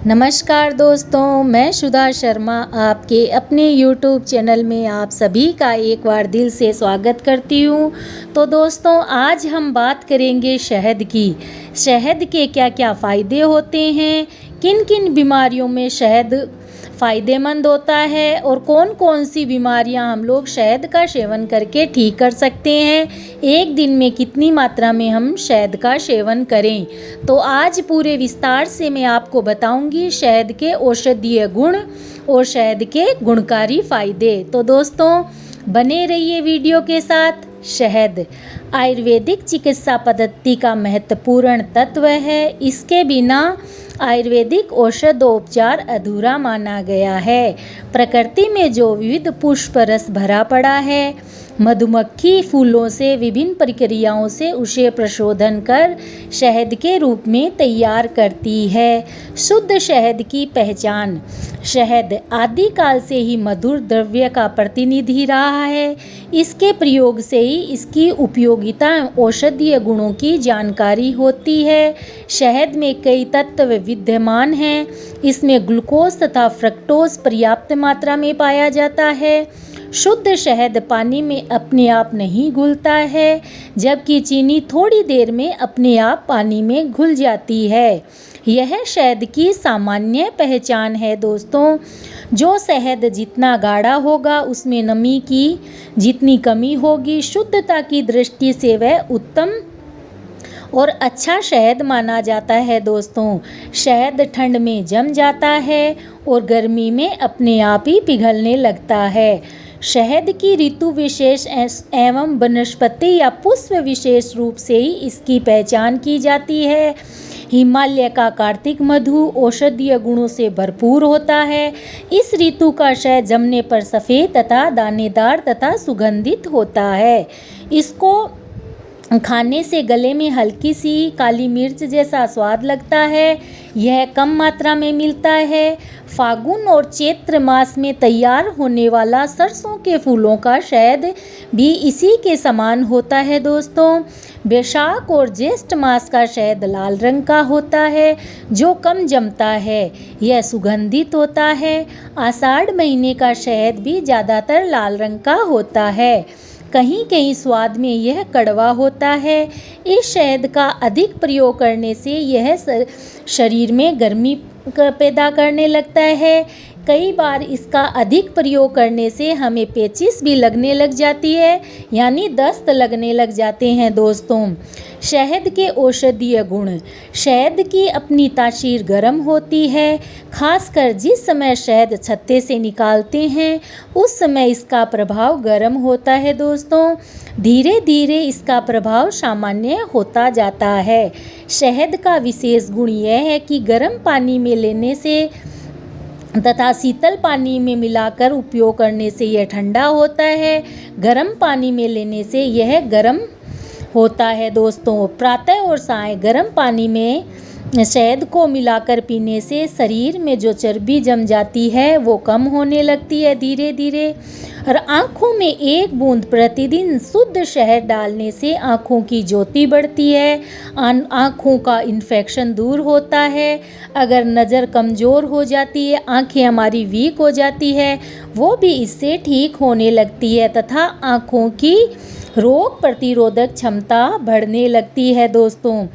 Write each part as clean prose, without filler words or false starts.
नमस्कार दोस्तों, मैं सुधा शर्मा आपके अपने YouTube चैनल में आप सभी का एक बार दिल से स्वागत करती हूँ। तो दोस्तों, आज हम बात करेंगे शहद की। शहद के क्या क्या फ़ायदे होते हैं, किन किन बीमारियों में शहद फ़ायदेमंद होता है और कौन कौन सी बीमारियां हम लोग शहद का सेवन करके ठीक कर सकते हैं, एक दिन में कितनी मात्रा में हम शहद का सेवन करें। तो आज पूरे विस्तार से मैं आपको बताऊंगी शहद के औषधीय गुण और शहद के गुणकारी फ़ायदे। तो दोस्तों, बने रहिए वीडियो के साथ। शहद आयुर्वेदिक चिकित्सा पद्धति का महत्वपूर्ण तत्व है। इसके बिना आयुर्वेदिक औषधोपचार अधूरा माना गया है। प्रकृति में जो विविध पुष्प रस भरा पड़ा है, मधुमक्खी फूलों से विभिन्न प्रक्रियाओं से उसे प्रशोधन कर शहद के रूप में तैयार करती है। शुद्ध शहद की पहचान। शहद आदिकाल से ही मधुर द्रव्य का प्रतिनिधि रहा है। इसके प्रयोग से ही इसकी उपयोगिता औषधीय गुणों की जानकारी होती है। शहद में कई तत्व विद्यमान हैं। इसमें ग्लूकोज तथा फ्रक्टोज पर्याप्त मात्रा में पाया जाता है। शुद्ध शहद पानी में अपने आप नहीं घुलता है, जबकि चीनी थोड़ी देर में अपने आप पानी में घुल जाती है। यह शहद की सामान्य पहचान है दोस्तों। जो शहद जितना गाढ़ा होगा, उसमें नमी की जितनी कमी होगी, शुद्धता की दृष्टि से वह उत्तम और अच्छा शहद माना जाता है दोस्तों। शहद ठंड में जम जाता है और गर्मी में अपने आप ही पिघलने लगता है। शहद की ऋतु विशेष एवं वनस्पति या पुष्प विशेष रूप से ही इसकी पहचान की जाती है। हिमालय का कार्तिक मधु औषधीय गुणों से भरपूर होता है। इस ऋतु का शहद जमने पर सफ़ेद तथा दानेदार तथा सुगंधित होता है। इसको खाने से गले में हल्की सी काली मिर्च जैसा स्वाद लगता है। यह कम मात्रा में मिलता है। फागुन और चैत्र मास में तैयार होने वाला सरसों के फूलों का शहद भी इसी के समान होता है दोस्तों। वैशाख और ज्येष्ठ मास का शहद लाल रंग का होता है, जो कम जमता है। यह सुगंधित होता है। आषाढ़ महीने का शहद भी ज़्यादातर लाल रंग का होता है। कहीं कहीं स्वाद में यह कड़वा होता है। इस शहद का अधिक प्रयोग करने से यह शरीर में गर्मी पैदा करने लगता है। कई बार इसका अधिक प्रयोग करने से हमें पेचिश भी लगने लग जाती है, यानी दस्त लगने लग जाते हैं दोस्तों। शहद के औषधीय गुण। शहद की अपनी तासीर गर्म होती है। खासकर जिस समय शहद छत्ते से निकालते हैं, उस समय इसका प्रभाव गर्म होता है दोस्तों। धीरे धीरे इसका प्रभाव सामान्य होता जाता है। शहद का विशेष गुण यह है कि गर्म पानी में लेने से तथा शीतल पानी में मिलाकर उपयोग करने से यह ठंडा होता है। गर्म पानी में लेने से यह गर्म होता है दोस्तों। प्रातः और सायं गर्म पानी में शहद को मिलाकर पीने से शरीर में जो चर्बी जम जाती है वो कम होने लगती है धीरे धीरे। और आँखों में एक बूंद प्रतिदिन शुद्ध शहद डालने से आँखों की ज्योति बढ़ती है। आँखों का इन्फेक्शन दूर होता है। अगर नज़र कमज़ोर हो जाती है, आँखें हमारी वीक हो जाती है, वो भी इससे ठीक होने लगती है तथा आँखों की रोग प्रतिरोधक क्षमता बढ़ने लगती है दोस्तों।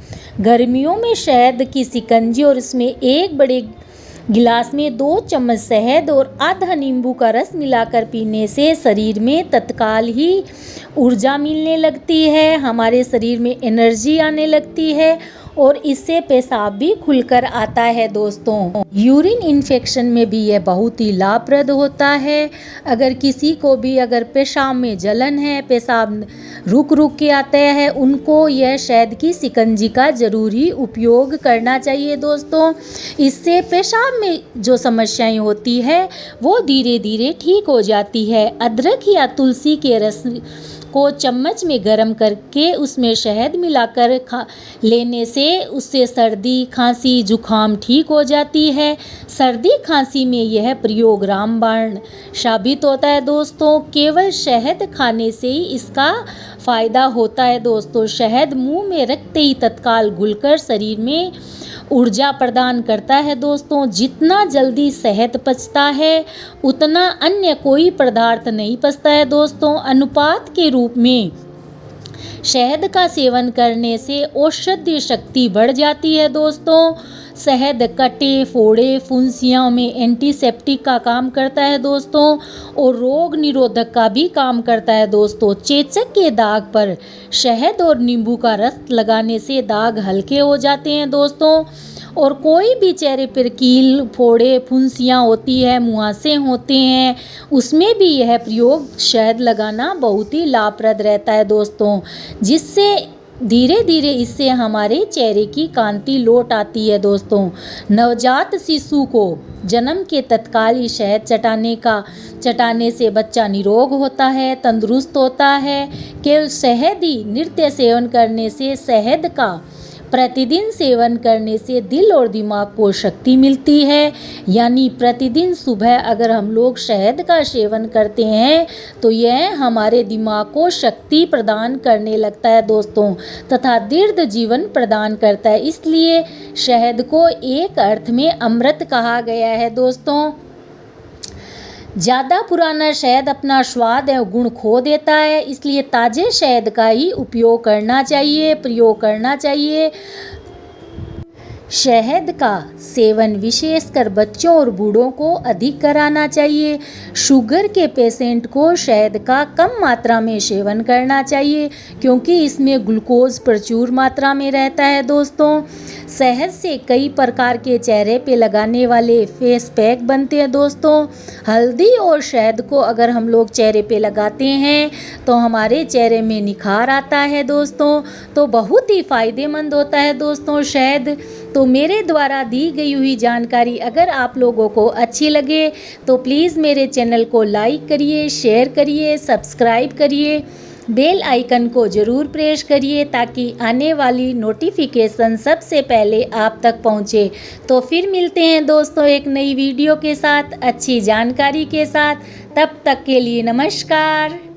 गर्मियों में शहद की शिकंजी और इसमें एक बड़े गिलास में 2 चम्मच शहद और आधा नींबू का रस मिलाकर पीने से शरीर में तत्काल ही ऊर्जा मिलने लगती है। हमारे शरीर में एनर्जी आने लगती है और इससे पेशाब भी खुलकर आता है दोस्तों। यूरिन इन्फेक्शन में भी यह बहुत ही लाभप्रद होता है। अगर किसी को भी अगर पेशाब में जलन है, पेशाब रुक रुक के आता है, उनको यह शहद की शिकंजी का ज़रूरी उपयोग करना चाहिए दोस्तों। इससे पेशाब में जो समस्याएं होती है वो धीरे धीरे ठीक हो जाती है। अदरक या तुलसी के रस को चम्मच में गर्म करके उसमें शहद मिलाकर लेने से उससे सर्दी खांसी जुखाम ठीक हो जाती है। सर्दी खांसी में यह प्रयोग रामबाण साबित होता है दोस्तों। केवल शहद खाने से ही इसका फ़ायदा होता है दोस्तों। शहद मुंह में रखते ही तत्काल घुलकर शरीर में ऊर्जा प्रदान करता है दोस्तों। जितना जल्दी शहद पचता है उतना अन्य कोई पदार्थ नहीं पचता है दोस्तों। अनुपात के रूप में शहद का सेवन करने से औषधीय शक्ति बढ़ जाती है दोस्तों। शहद कटे फोड़े फुंसियों में एंटीसेप्टिक का काम करता है दोस्तों और रोग निरोधक का भी काम करता है दोस्तों। चेचक के दाग पर शहद और नींबू का रस लगाने से दाग हल्के हो जाते हैं दोस्तों। और कोई भी चेहरे पर कील फोड़े फुंसियाँ होती है मुहासे होते हैं उसमें भी यह प्रयोग शहद लगाना बहुत ही लाभप्रद रहता है दोस्तों, जिससे धीरे धीरे इससे हमारे चेहरे की कांति लौट आती है दोस्तों। नवजात शिशु को जन्म के तत्काल ही शहद चटाने से बच्चा निरोग होता है, तंदुरुस्त होता है। केवल शहद ही नित्य सेवन करने से शहद का प्रतिदिन सेवन करने से दिल और दिमाग को शक्ति मिलती है। यानी प्रतिदिन सुबह अगर हम लोग शहद का सेवन करते हैं तो यह हमारे दिमाग को शक्ति प्रदान करने लगता है दोस्तों तथा दीर्घ जीवन प्रदान करता है। इसलिए शहद को एक अर्थ में अमृत कहा गया है दोस्तों। ज़्यादा पुराना शहद अपना स्वाद एवं गुण खो देता है, इसलिए ताज़े शहद का ही उपयोग करना चाहिए, प्रयोग करना चाहिए। शहद का सेवन विशेषकर बच्चों और बूढ़ों को अधिक कराना चाहिए। शुगर के पेशेंट को शहद का कम मात्रा में सेवन करना चाहिए क्योंकि इसमें ग्लूकोज प्रचुर मात्रा में रहता है दोस्तों। शहद से कई प्रकार के चेहरे पे लगाने वाले फेस पैक बनते हैं दोस्तों। हल्दी और शहद को अगर हम लोग चेहरे पे लगाते हैं तो हमारे चेहरे में निखार आता है दोस्तों, तो बहुत ही फ़ायदेमंद होता है दोस्तों शहद। तो मेरे द्वारा दी गई हुई जानकारी अगर आप लोगों को अच्छी लगे तो प्लीज़ मेरे चैनल को लाइक करिए, शेयर करिए, सब्सक्राइब करिए, बेल आइकन को ज़रूर प्रेस करिए ताकि आने वाली नोटिफिकेशन सबसे पहले आप तक पहुंचे। तो फिर मिलते हैं दोस्तों एक नई वीडियो के साथ, अच्छी जानकारी के साथ। तब तक के लिए नमस्कार।